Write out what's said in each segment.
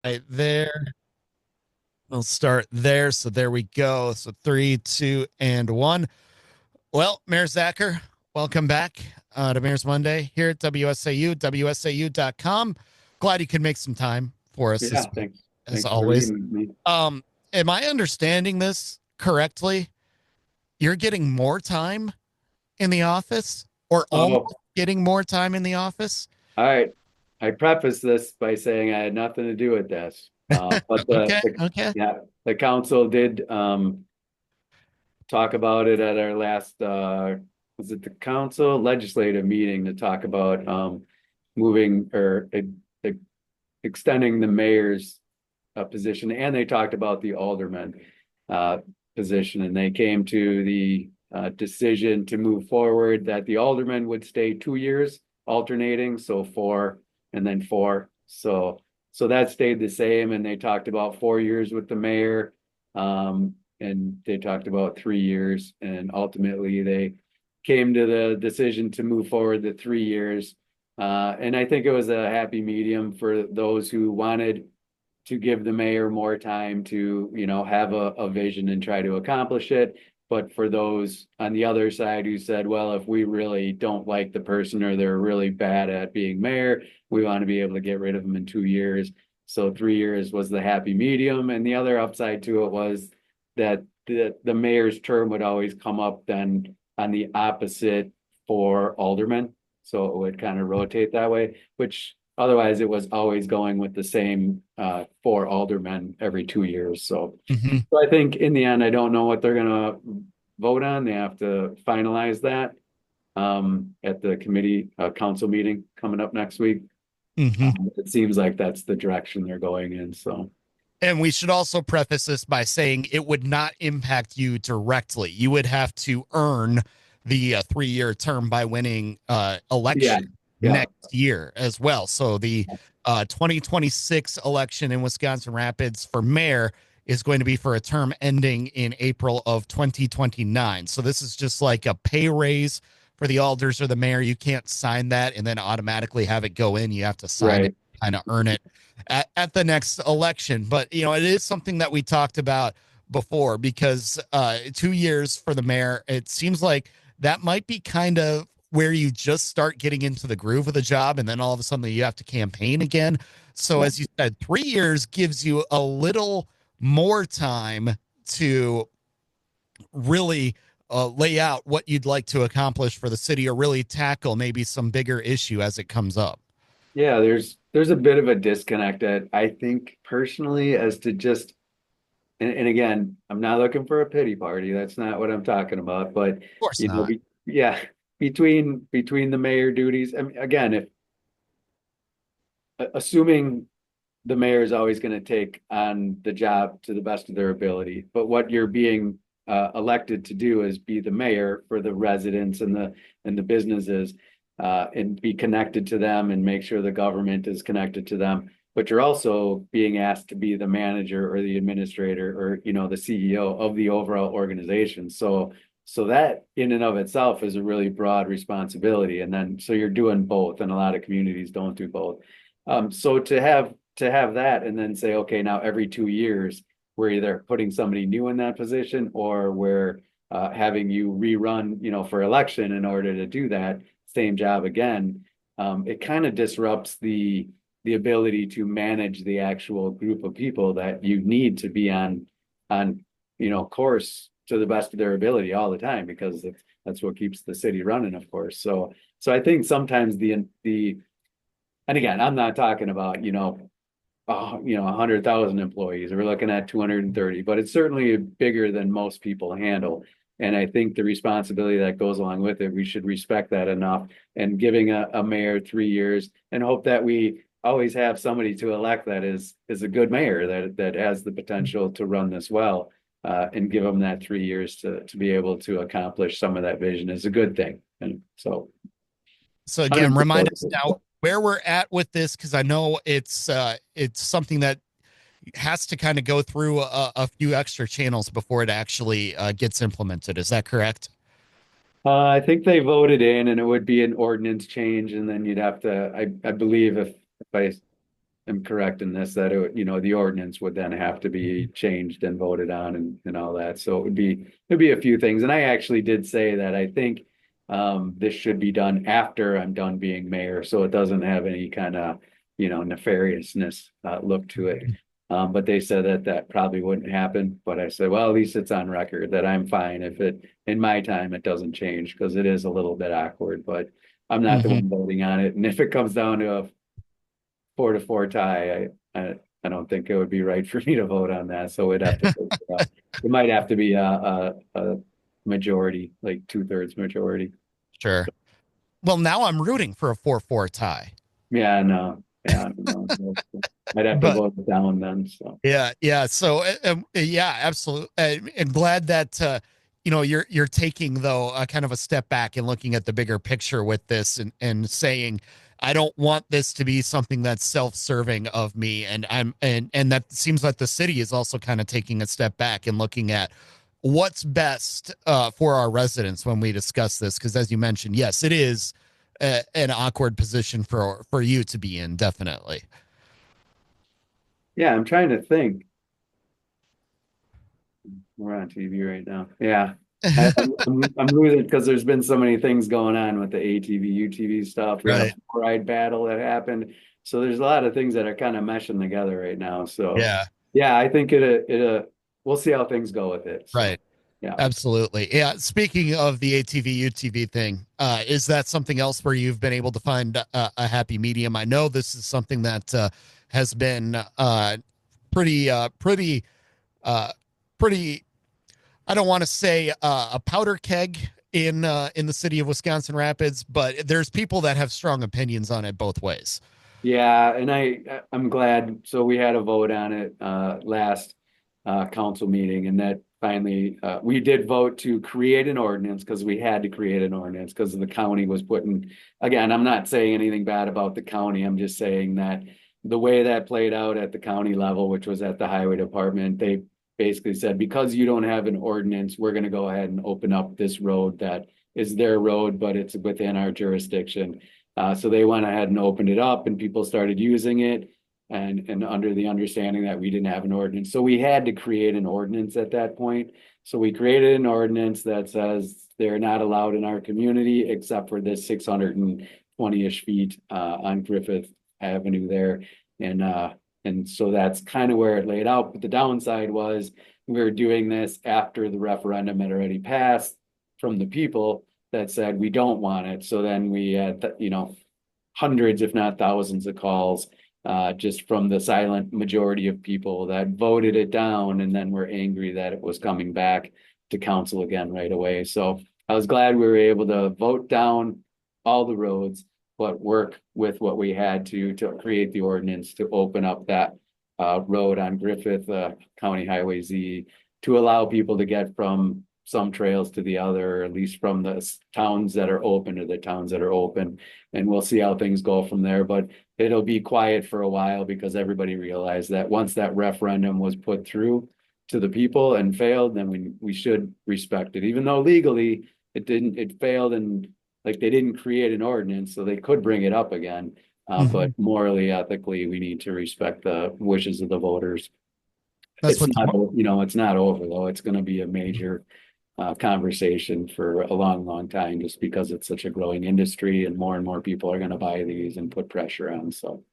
Right there. We'll start there. So there we go. So three, two, and one. Well, Mayor Zacher, welcome back to Mayor's Monday here at WSAU, WSAU.com. Glad you could make some time for us Yeah, this week, thanks. as Thanks for always. needing me. Um, am I understanding this correctly? You're getting more time in the office or almost Oh, getting more time in the office? all right. I preface this by saying I had nothing to do with this. But Okay. Okay. yeah, the council did talk about it at our last was it the council legislative meeting to talk about moving or extending the mayor's position, and they talked about the alderman uh, position, and they came to the decision to move forward that the alderman would stay 2 years alternating, so 4 and then 4. So that stayed the same, and they talked about 4 years with the mayor, and they talked about 3 years, and ultimately they came to the decision to move forward the 3 years. And I think it was a happy medium for those who wanted to give the mayor more time to, have a vision and try to accomplish it. But for those on the other side who said, well, if we really don't like the person or they're really bad at being mayor, we want to be able to get rid of them in 2 years. So 3 years was the happy medium. And the other upside to it was that the mayor's term would always come up then on the opposite for aldermen. So it would kind of rotate that way, which otherwise it was always going with the same 4 aldermen every 2 years. Mhm. So I think in the end, I don't know what they're gonna vote on. They have to finalize that at the committee council meeting coming up next week. Mhm. It seems like that's the direction they're going in. So And we should also preface this by saying it would not impact you directly. You would have to earn the 3 year term by winning yeah, election yeah, next year as well. So the 2026 election in Wisconsin Rapids for mayor is going to be for a term ending in April of 2029. So this is just like a pay raise for the alders or the mayor. You can't sign that and then automatically have it go in. You have to sign it, right. kind of earn it at the next election. But it is something that we talked about before because 2 years for the mayor, it seems like that might be kind of where you just start getting into the groove of the job, and then all of a sudden you have to campaign again. So Yeah. as you said, 3 years gives you a little more time to really lay out what you'd like to accomplish for the city or really tackle maybe some bigger issue as it comes up. Yeah, there's a bit of a disconnect that I think personally as to just and again, I'm not looking for a pity party. That's not what I'm talking about. But Of course not. yeah, between the mayor duties. I mean, again, if assuming the mayor is always going to take on the job to the best of their ability, but what you're being elected to do is be the mayor for the residents and the businesses, and be connected to them and make sure the government is connected to them. But you're also being asked to be the manager or the administrator or the CEO of the overall organization. So that in and of itself is a really broad responsibility. And then so you're doing both, and a lot of communities don't do both. So to have that and then say, okay, now every 2 years, we're either putting somebody new in that position or we're having you rerun, for election in order to do that same job again. It kind of disrupts the ability to manage the actual group of people that you need to be on course to the best of their ability all the time, because that's what keeps the city running, of course. So I think sometimes the and again, I'm not talking about, 100,000 employees. We're looking at 230, but it's certainly bigger than most people handle. And I think the responsibility that goes along with it, we should respect that enough, and giving a mayor 3 years and hope that we always have somebody to elect that is a good mayor that has the potential to run this well, and give them that 3 years to be able to accomplish some of that vision is a good thing. And so So I'm again, in remind support us of now it. where we're at with this because I know it's something that has to kind of go through a few extra channels before it actually gets implemented. Is that correct? I think they voted in, and it would be an ordinance change, and then you'd have to, I believe, if I am correct in this, that it, the ordinance would then have to be changed and voted on and all that. So it'd be a few things. And I actually did say that I think this should be done after I'm done being mayor, so it doesn't have any kind of, nefariousness look to it. But they said that that probably wouldn't happen. But I said, well, at least it's on record that I'm fine if it, in my time, it doesn't change, because it is a little bit awkward, but I'm not the Mhm. one voting on it. And if it comes down to a 4-4 tie, I don't think it would be right for me to vote on that. So we'd have to, it might have to be a majority, like 2/3 majority. Sure. Well, now I'm rooting for a 4-4 tie. Yeah, no, yeah, no, I'd have to But vote it down then, so. yeah, yeah. So yeah, absolutely. And glad that you're taking though kind of a step back and looking at the bigger picture with this and saying I don't want this to be something that's self-serving of me, and and that seems like the city is also kind of taking a step back and looking at what's best for our residents when we discuss this, because as you mentioned, yes, it is an awkward position for you to be in, definitely. Yeah, I'm trying to think. We're on TV right now. Yeah. I'm losing because there's been so many things going on with the ATV, UTV stuff. We had a Right. ride battle that happened. So there's a lot of things that are kind of meshing together right now. So Yeah. yeah, I think we'll see how things go with it. So Right. yeah. Absolutely. Yeah. Speaking of the ATV UTV thing, is that something else where you've been able to find a happy medium? I know this is something that has been pretty, uh, pretty. I don't want to say a powder keg in the city of Wisconsin Rapids, but there's people that have strong opinions on it both ways. Yeah, and I'm glad. So we had a vote on it last council meeting, and that finally we did vote to create an ordinance, because we had to create an ordinance because the county was putting, again, I'm not saying anything bad about the county. I'm just saying that the way that played out at the county level, which was at the highway department, they basically said, because you don't have an ordinance, we're going to go ahead and open up this road that is their road, but it's within our jurisdiction. So they went ahead and opened it up, and people started using it, and under the understanding that we didn't have an ordinance. So we had to create an ordinance at that point. So we created an ordinance that says they're not allowed in our community except for this 620-ish feet on Griffith Avenue there. And so that's kind of where it laid out. But the downside was we were doing this after the referendum had already passed from the people that said we don't want it. So then we had, hundreds, if not thousands of calls just from the silent majority of people that voted it down, and then were angry that it was coming back to council again right away. So I was glad we were able to vote down all the roads, but work with what we had to create the ordinance to open up that road on Griffith County Highway Z to allow people to get from some trails to the other, or at least from the towns that are open to the towns that are open. And we'll see how things go from there, but it'll be quiet for a while, because everybody realized that once that referendum was put through to the people and failed, then we should respect it, even though legally it failed, and like they didn't create an ordinance, so they could bring it up again. Mhm. But morally, ethically, we need to respect the wishes of the voters. That's It's what not, it's not over though. It's going to be a major conversation for a long, long time, just because it's such a growing industry and more people are going to buy these and put pressure on. So,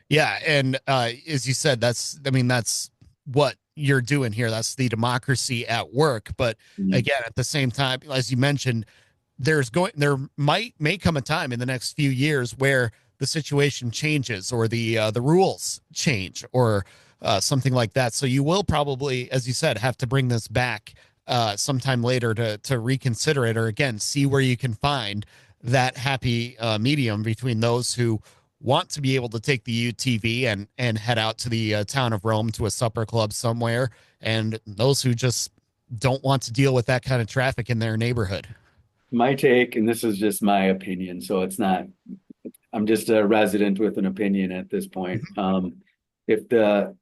Yeah, and as you said, I mean, that's what you're doing here. That's the democracy at work. But mm, again, at the same time, as you mentioned, there may come a time in the next few years where the situation changes, or the rules change, or something like that. So you will probably, as you said, have to bring this back sometime later to reconsider it, or again see where you can find that happy medium between those who want to be able to take the UTV and head out to the town of Rome to a supper club somewhere, and those who just don't want to deal with that kind of traffic in their neighborhood. my take, and this is just my opinion, so it's not, I'm just a resident with an opinion at this point. If the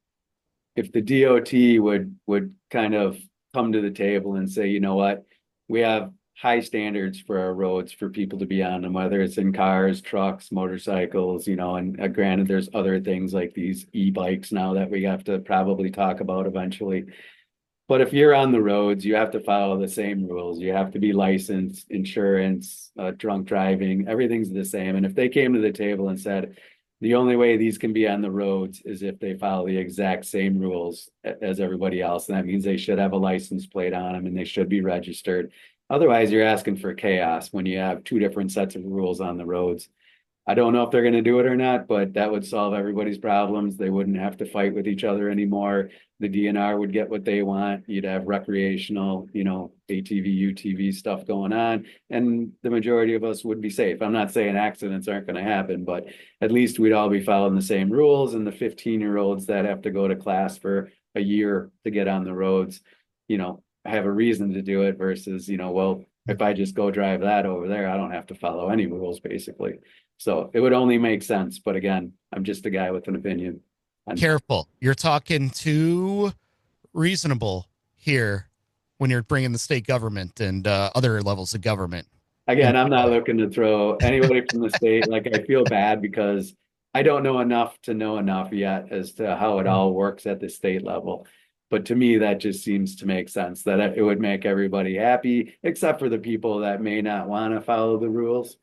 if the DOT would kind of come to the table and say, you know what, we have high standards for our roads for people to be on them, whether it's in cars, trucks, motorcycles, and granted, there's other things like these e-bikes now that we have to probably talk about eventually. But if you're on the roads, you have to follow the same rules. You have to be licensed, insurance, drunk driving, everything's the same. And if they came to the table and said, the only way these can be on the roads is if they follow the exact same rules as everybody else. And that means they should have a license plate on them and they should be registered. Otherwise, you're asking for chaos when you have two different sets of rules on the roads. I don't know if they're going to do it or not, but that would solve everybody's problems. They wouldn't have to fight with each other anymore. The DNR would get what they want. You'd have recreational, ATV, UTV stuff going on, and the majority of us would be safe. I'm not saying accidents aren't going to happen, but at least we'd all be following the same rules. And the 15-year-olds that have to go to class for a year to get on the roads, have a reason to do it versus, well, if I just go drive that over there, I don't have to follow any rules basically. So it would only make sense. But again, I'm just a guy with an opinion. Careful. You're talking too reasonable here when you're bringing the state government and other levels of government. Again, I'm not looking to throw anybody from the state. Like, I feel bad because I don't know enough to know enough yet as to how it all works at the state level. But to me, that just seems to make sense that it would make everybody happy, except for the people that may not want to follow the rules.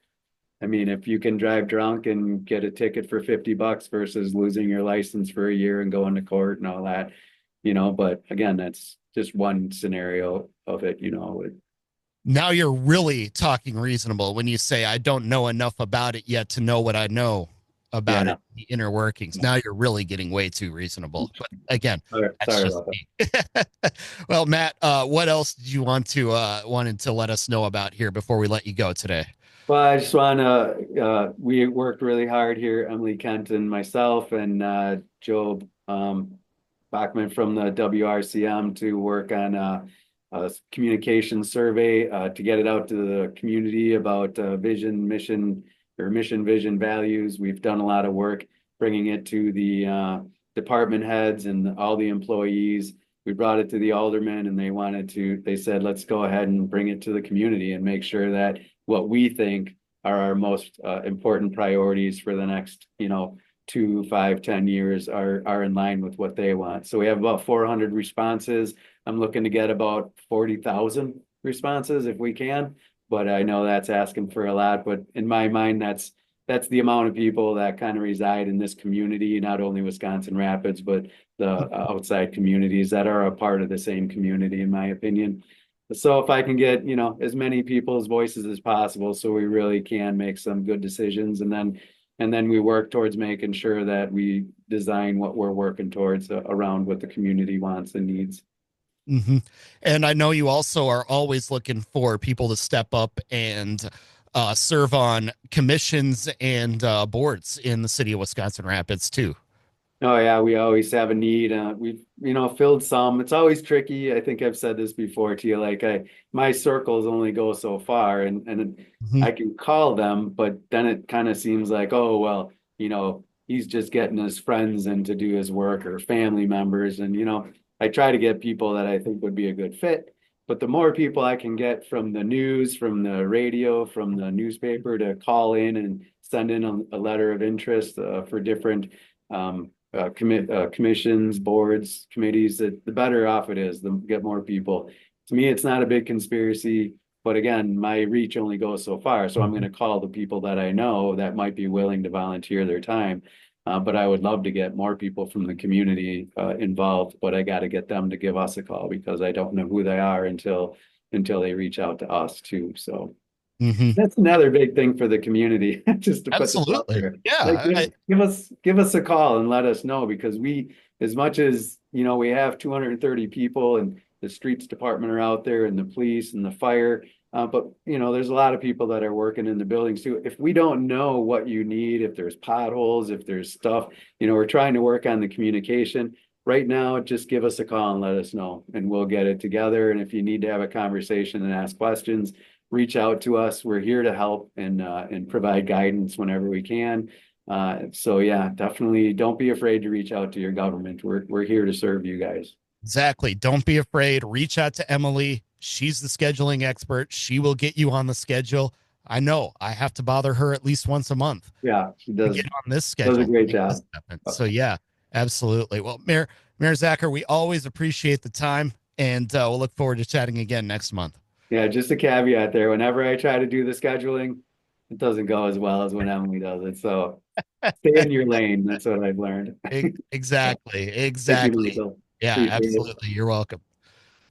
I mean, if you can drive drunk and get a ticket for $50 versus losing your license for a year and going to court and all that, but again, that's just one scenario of it. Now you're really talking reasonable when you say, I don't know enough about it yet to know what I know about it, the inner workings. Now you're really getting way too reasonable. But again, sorry about that. Well, Matt, what else did you wanted to let us know about here before we let you go today? Well, I just want to, we worked really hard here, Emily Kent and myself and Joe Bachman from the WRCM to work on a communication survey to get it out to the community about vision, mission, vision, values. We've done a lot of work bringing it to the department heads and all the employees. We brought it to the aldermen and they said, let's go ahead and bring it to the community and make sure that what we think are our most important priorities for the next, 2, 5, 10 years are in line with what they want. So we have about 400 responses. I'm looking to get about 40,000 responses if we can, but I know that's asking for a lot. But in my mind, that's the amount of people that kind of reside in this community, not only Wisconsin Rapids, but the outside communities that are a part of the same community, in my opinion. So if I can get, as many people's voices as possible, so we really can make some good decisions, and then we work towards making sure that we design what we're working towards around what the community wants and needs. Mm-hmm. And I know you also are always looking for people to step up and serve on commissions and boards in the city of Wisconsin Rapids too. Oh yeah, we always have a need. We've, filled some. It's always tricky. I think I've said this before to you. Like my circles only go so far, and I can call them, but then it kind of seems like, oh well, he's just getting his friends in to do his work or family members, and I try to get people that I think would be a good fit. But the more people I can get from the news, from the radio, from the newspaper to call in and send in a letter of interest for different commissions, boards, committees, the better off it is, the get more people. To me, it's not a big conspiracy, but again, my reach only goes so far. So I'm going to call the people that I know that might be willing to volunteer their time. But I would love to get more people from the community involved, but I got to get them to give us a call because I don't know who they are until they reach out to us too. So that's another big thing for the community, just to put this out there. Yeah. Like, give us a call and let us know, because we, as much as, we have 230 people and the streets department are out there and the police and the fire, but there's a lot of people that are working in the buildings too. If we don't know what you need, if there's potholes, if there's stuff, we're trying to work on the communication. Right now, just give us a call and let us know, and we'll get it together. And if you need to have a conversation and ask questions, reach out to us. We're here to help and provide guidance whenever we can. So yeah, definitely don't be afraid to reach out to your government. We're here to serve you guys. Exactly. Don't be afraid. Reach out to Emily. She's the scheduling expert. She will get you on the schedule. I know I have to bother her at least once a month Yeah, she to does get on this does a schedule to great make job. this happen. So yeah, absolutely. Well, Mayor Zacher, we always appreciate the time, and we'll look forward to chatting again next month. Yeah, just a caveat there. Whenever I try to do the scheduling, it doesn't go as well as when Emily does it. So stay in your lane. That's what I've learned. Exactly. Thank you, Exactly. Michael. Yeah, Appreciate it. absolutely. You're welcome.